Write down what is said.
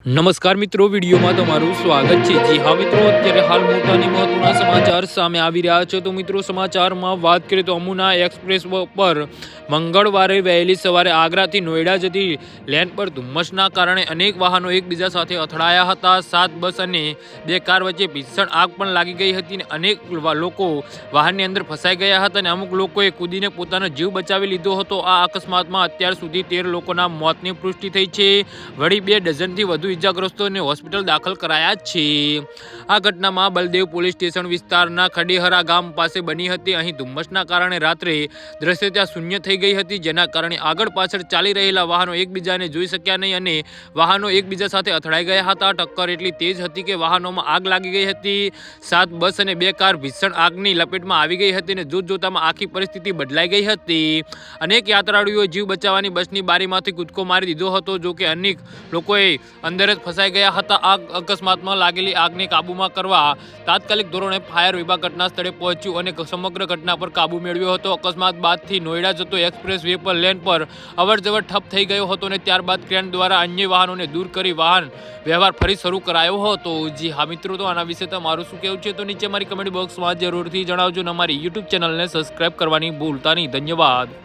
નમસ્કાર મિત્રો, વિડીયોમાં તમારું સ્વાગત છે। જી હા મિત્રો, અત્યારે હાલ મોટા અને મહત્વના સમાચાર સામે આવી રહ્યા છે। તો મિત્રો, સમાચારમાં વાત કરીએ તો અમુના એક્સપ્રેસ પર મંગળવારે વહેલી સવારે આગ્રાથી નોઈડા જતી લેન પર ધુમ્મસના કારણે અનેક વાહનો એકબીજા સાથે અથડાયા હતા। 7 બસ અને 2 કાર વચ્ચે ભીષણ આગ પણ લાગી ગઈ હતી અને અનેક લોકો વાહનની અંદર ફસાઈ ગયા હતા અને અમુક લોકોએ કૂદીને પોતાનો જીવ બચાવી લીધો હતો। આ અકસ્માતમાં અત્યાર સુધી 13 લોકોના મોતની પુષ્ટિ થઈ છે। વળી 2 ડઝનથી વધુ ઇજાગ્રસ્તોને હોસ્પિટલ દાખલ કરાયા છે। આ ઘટનામાં બલદેવ પોલીસ સ્ટેશન વિસ્તારના ખડેહરા ગામ પાસે બની હતી। અહીં ધુમ્મસના કારણે રાત્રે દ્રશ્યતા શૂન્ય થઈ ગઈ હતી, જેના કારણે આગળ પાછળ ચાલી રહેલા વાહનો એકબીજાને જોઈ શક્યા નહીં અને વાહનો એકબીજા સાથે અથડાઈ ગયા હતા। ટક્કર એટલી તેજ હતી કે વાહનોમાં આગ લાગી ગઈ હતી। 7 બસ અને 2 કાર ભીષણ આગની લપેટમાં આવી ગઈ હતી અને જોતજોતામાં આખી પરિસ્થિતિ બદલાઈ ગઈ હતી। અનેક યાત્રાળુઓએ જીવ બચાવવાની બસની બારીમાંથી કૂદકો મારી દીધો હતો, જો કે અનેક લોકોએ અંદર જ ફસાઈ ગયા હતા। આ અકસ્માતમાં લાગેલી આગને કાબૂમાં કરવા તાત્કાલિક ધોરણે ફાયર વિભાગ ઘટના સ્થળે પહોંચ્યું અને સમગ્ર ઘટના પર કાબૂ મેળવ્યો હતો। અકસ્માત બાદથી નોઈડા જતો એક્સપ્રેસ વે પર લેન પર અવરજવર ઠપ થઈ ગયો હતો અને ત્યારબાદ ક્રેન દ્વારા અન્ય વાહનોને દૂર કરી વાહન વ્યવહાર ફરી શરૂ કરાયો હતો। જી હા મિત્રો, તો આના વિશે તમારું શું કહેવું છે તો નીચે મારી કમેન્ટ બોક્સમાં જરૂરથી જણાવજો અને અમારી યુટ્યુબ ચેનલને સબસ્ક્રાઈબ કરવાની ભૂલતા નહીં। ધન્યવાદ।